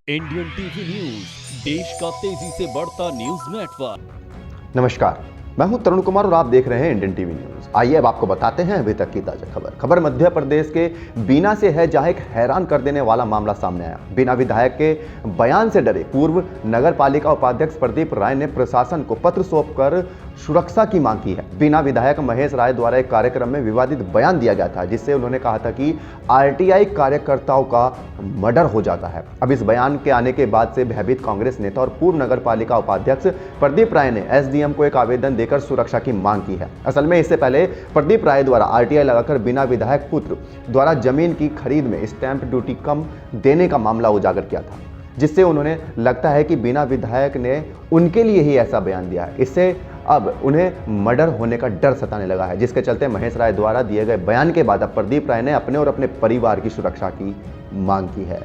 Indian TV news, देश का तेजी से बढ़ता न्यूज नेटवर्क। नमस्कार, मैं हूं तरुण कुमार और आप देख रहे हैं इंडियन टीवी न्यूज। आइए अब आपको बताते हैं अभी तक की ताजा खबर मध्य प्रदेश के बीना से है, जहां एक हैरान कर देने वाला मामला सामने आया। बीना विधायक के बयान से डरे पूर्व नगर पालिका उपाध्यक्ष प्रदीप राय ने प्रशासन को पत्र सौंपकर सुरक्षा की मांग की है। बीना विधायक महेश राय द्वारा एक कार्यक्रम में विवादित बयान दिया गया था, जिससे उन्होंने कहा था कि आरटीआई कार्यकर्ताओं का मर्डर हो जाता है। अब इस बयान के आने के बाद से भयभीत कांग्रेस नेता और पूर्व नगर पालिका उपाध्यक्ष प्रदीप राय ने एसडीएम को एक आवेदन देकर सुरक्षा की मांग की है। असल में इससे पहले प्रदीप राय द्वारा आरटीआई लगाकर बिना विधायक पुत्र द्वारा जमीन की खरीद में स्टैंप ड्यूटी कम देने का मामला उजागर किया था, जिससे उन्होंने लगता है कि बिना विधायक ने उनके लिए ही ऐसा बयान दिया है। इससे अब उन्हें मर्डर होने का डर सताने लगा है, जिसके चलते महेश राय द्वारा दिए गए बयान के बाद अब प्रदीप राय ने अपने और अपने परिवार की सुरक्षा की मांग की है।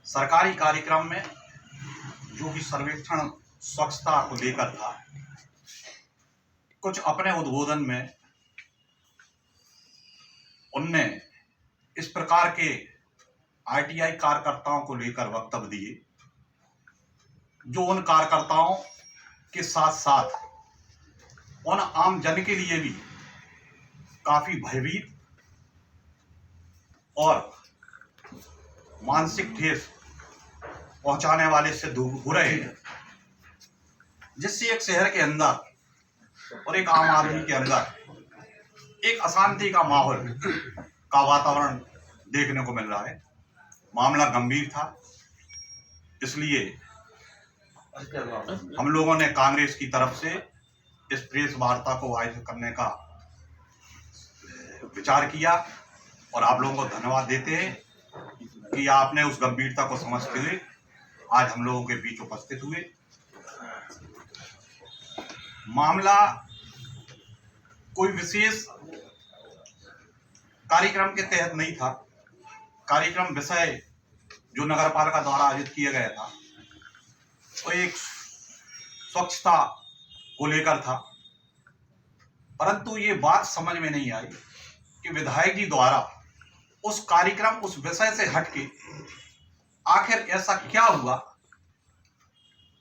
सरकारी कार्यक्रम में जो भी सर्वेक्षण स्वच्छता को लेकर था, कुछ अपने उद्बोधन में उनने इस प्रकार के आरटीआई कार्यकर्ताओं को लेकर वक्तव्य दिए, जो उन कार्यकर्ताओं के साथ साथ उन आम जन के लिए भी काफी भयभीत और मानसिक ठेस पहुंचाने वाले से दूर हो रहे हैं, जिससे एक शहर के अंदर और एक आम आदमी के अंदर एक अशांति का माहौल का वातावरण देखने को मिल रहा है। मामला गंभीर था, इसलिए हम लोगों ने कांग्रेस की तरफ से इस प्रेस वार्ता को आयोजित करने का विचार किया और आप लोगों को धन्यवाद देते हैं कि आपने उस गंभीरता को समझते हुए आज हम लोगों के बीच उपस्थित हुए। मामला कोई विशेष कार्यक्रम के तहत नहीं था। कार्यक्रम विषय जो नगरपालिका द्वारा आयोजित किया गया था वो एक स्वच्छता को लेकर था, परंतु ये बात समझ में नहीं आई कि विधायक जी द्वारा उस कार्यक्रम, उस विषय से हटके आखिर ऐसा क्या हुआ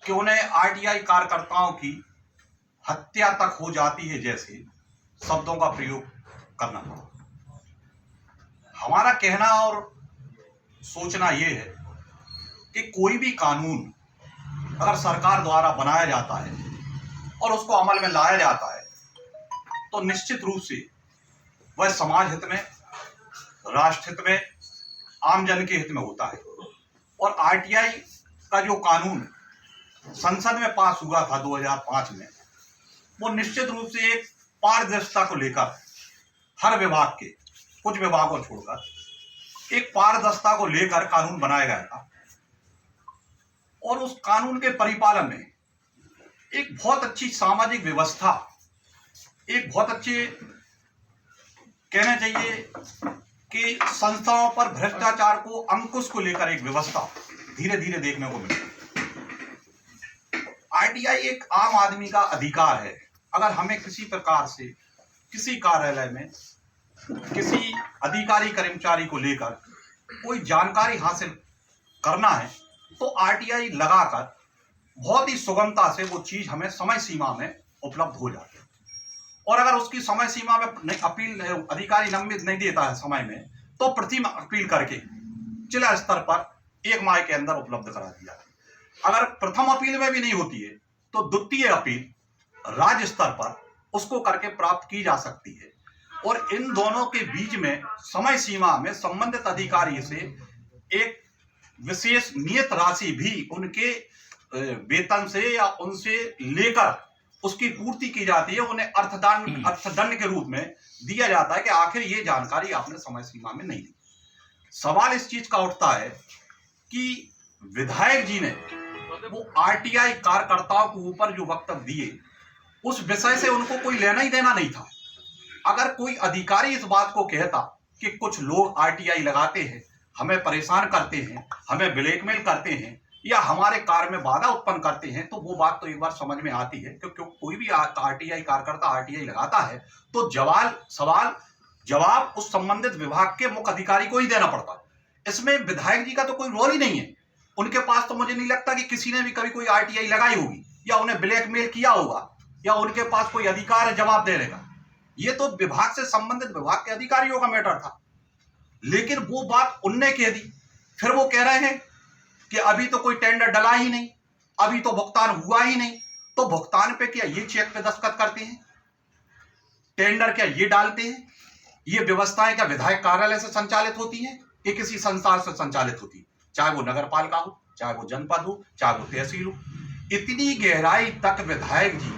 कि उन्हें आरटीआई कार्यकर्ताओं की हत्या तक हो जाती है जैसे शब्दों का प्रयोग करना पड़ा। हमारा कहना और सोचना यह है कि कोई भी कानून अगर सरकार द्वारा बनाया जाता है और उसको अमल में लाया जाता है तो निश्चित रूप से वह समाज हित में, राष्ट्र हित में, आम जन के हित में होता है। और आरटीआई का जो कानून संसद में पास हुआ था 2005 में, वो निश्चित रूप से एक पारदर्शिता को लेकर हर विभाग के, कुछ विभागों छोड़कर एक पारदर्शिता को लेकर कानून बनाया गया था। और उस कानून के परिपालन में एक बहुत अच्छी सामाजिक व्यवस्था, एक बहुत अच्छे कहना चाहिए कि संस्थाओं पर भ्रष्टाचार को, अंकुश को लेकर एक व्यवस्था धीरे धीरे देखने को मिली। आरटीआई एक आम आदमी का अधिकार है। अगर हमें किसी प्रकार से किसी कार्यालय में किसी अधिकारी कर्मचारी को लेकर कोई जानकारी हासिल करना है तो आरटीआई लगाकर बहुत ही सुगमता से वो चीज हमें समय सीमा में उपलब्ध हो जाती है। और अगर उसकी समय सीमा में अपील अधिकारी लंबित नहीं देता है समय में, तो प्रथम अपील करके जिला स्तर पर 1 माह के अंदर उपलब्ध करा दिया। अगर प्रथम अपील में भी नहीं होती है तो द्वितीय अपील राज्य स्तर पर उसको करके प्राप्त की जा सकती है। और इन दोनों के बीच में समय सीमा में संबंधित अधिकारी से एक विशेष नियत राशि भी उनके वेतन से या उनसे लेकर उसकी पूर्ति की जाती है। उन्हें अर्थदंड के रूप में दिया जाता है कि आखिर ये जानकारी आपने समय सीमा में नहीं दी। सवाल इस चीज का उठता है कि विधायक जी ने वो आरटीआई कार्यकर्ताओं के ऊपर जो वक्तव्य दिए, उस विषय से उनको कोई लेना ही देना नहीं था। अगर कोई अधिकारी इस बात को कहता कि कुछ लोग आरटीआई लगाते हैं, हमें परेशान करते हैं, हमें ब्लैकमेल करते हैं या हमारे कार्य में बाधा उत्पन्न करते हैं, तो वो बात तो एक बार समझ में आती है। क्योंकि कोई भी आरटीआई कार्यकर्ता आरटीआई लगाता है तो जवाब उस संबंधित विभाग के मुख्य अधिकारी को ही देना पड़ता है। इसमें विधायक जी का तो कोई रोल ही नहीं है। उनके पास तो मुझे नहीं लगता कि किसी ने भी कभी कोई आरटीआई लगाई होगी या उन्हें ब्लैकमेल किया होगा या उनके पास कोई अधिकार है जवाब देने का। ये तो विभाग से संबंधित विभाग के अधिकारियों का मैटर था, लेकिन वो बात उनने कह दी। फिर वो कह रहे हैं कि अभी तो कोई टेंडर डला ही नहीं, अभी तो भुगतान हुआ ही नहीं। तो भुगतान पे क्या ये चेक पे दस्तखत करते हैं? टेंडर क्या ये डालते हैं? ये व्यवस्थाएं क्या विधायक कार्यालय से संचालित होती हैं कि किसी संस्था से संचालित होती है? चाहे वो नगर पालिका हो, चाहे वो जनपद हो, चाहे वो तहसील हो। इतनी गहराई तक विधायक जी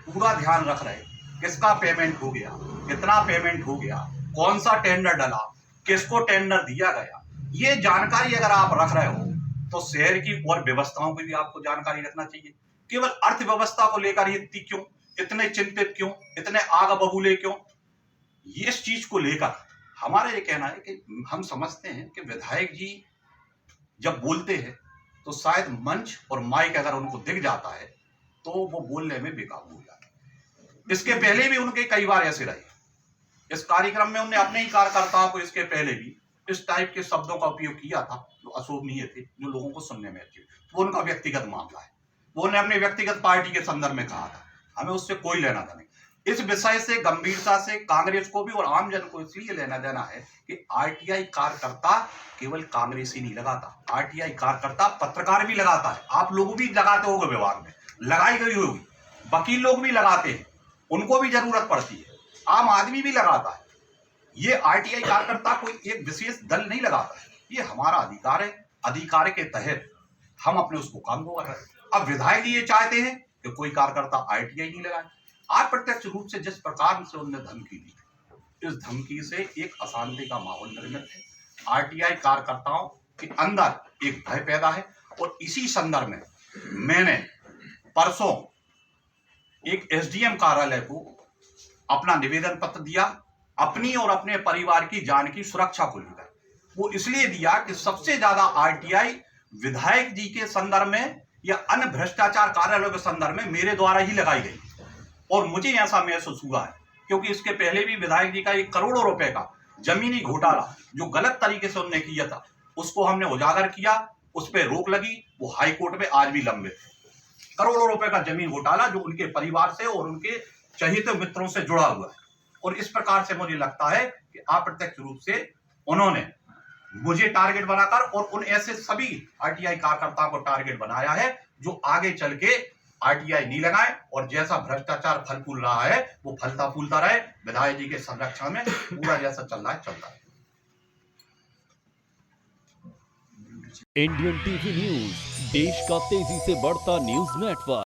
पूरा ध्यान रख रहे, किसका पेमेंट हो गया, कितना पेमेंट हो गया, कौन सा टेंडर डला, किसको टेंडर दिया गया। ये जानकारी अगर आप रख रहे हो तो शहर की और व्यवस्थाओं की भी आपको जानकारी रखना चाहिए। केवल अर्थव्यवस्था को लेकर इतने चिंतित क्यों, इतने आग बबूले क्यों? ये इस चीज को लेकर हमारा ये कहना है कि हम समझते हैं कि विधायक जी जब बोलते हैं तो शायद मंच और माइक अगर उनको दिख जाता है तो वो बोलने में बेकाबू हो जाते हैं। इसके पहले भी उनके कई बार ऐसे रहे। इस कार्यक्रम में उन्होंने अपने ही कार्यकर्ताओं को इसके पहले भी इस टाइप के शब्दों का उपयोग किया था जो अशोभनीय थे, जो लोगों को सुनने में अच्छे। वो उनका व्यक्तिगत मामला है, वो उन्हें अपने व्यक्तिगत पार्टी के संदर्भ में कहा था, हमें उससे कोई लेना देना नहीं। इस विषय से गंभीरता से कांग्रेस को भी और आम जन को इसलिए लेना देना है कि आरटीआई कार्यकर्ता केवल कांग्रेस ही नहीं लगाता, आरटीआई कार्यकर्ता पत्रकार भी लगाता है। आप लोग भी लगाते होंगे, विभाग में लगाई गई होगी, वकील लोग भी लगाते हैं, उनको भी जरूरत पड़ती है, आम आदमी भी लगाता है। ये आरटीआई कार्यकर्ता कोई एक विशेष दल नहीं लगाता है, ये हमारा अधिकार है। अधिकार के तहत हम अपने उसको काम को कर रहे हैं। अब विधायक ये चाहते हैं कि कोई कार्यकर्ता आरटीआई नहीं लगाए। आप प्रत्यक्ष रूप से जिस प्रकार से उन्होंने धमकी दी, इस धमकी से एक अशांति का माहौल निर्मित है। आरटीआई कार्यकर्ताओं के अंदर एक भय पैदा है और इसी संदर्भ में मैंने परसों एक एसडीएम कार्यालय को अपना निवेदन पत्र दिया, अपनी और अपने परिवार की जान की सुरक्षा को लेकर। वो इसलिए दिया कि सबसे ज्यादा आरटीआई विधायक जी के संदर्भ में या अन्य भ्रष्टाचार कार्यालयों के संदर्भ में मेरे द्वारा ही लगाई गई और मुझे ऐसा महसूस हुआ है क्योंकि इसके पहले भी विधायक जी का 1 करोड़ रुपए का जमीनी घोटाला जो गलत तरीके से उन्होंने किया था, उसको हमने उजागर किया, उस पर रोक लगी, वो हाई कोर्ट में आज भी लंबित है। करोड़ों रुपए का जमीन घोटाला जो उनके परिवार से और उनके चहेते मित्रों से जुड़ा हुआ है। और इस प्रकार से मुझे लगता है कि अप्रत्यक्ष रूप से उन्होंने मुझे टारगेट बनाकर और उन ऐसे सभी आरटीआई कार्यकर्ताओं को टारगेट बनाया है जो आगे चल के आरटीआई नहीं लगाए और जैसा भ्रष्टाचार फल फूल रहा है वो फलता फूलता रहे, विधायक जी के संरक्षण में पूरा जैसा चल रहा है चल रहा है। इंडियन टीवी न्यूज, देश का तेजी से बढ़ता न्यूज नेटवर्क।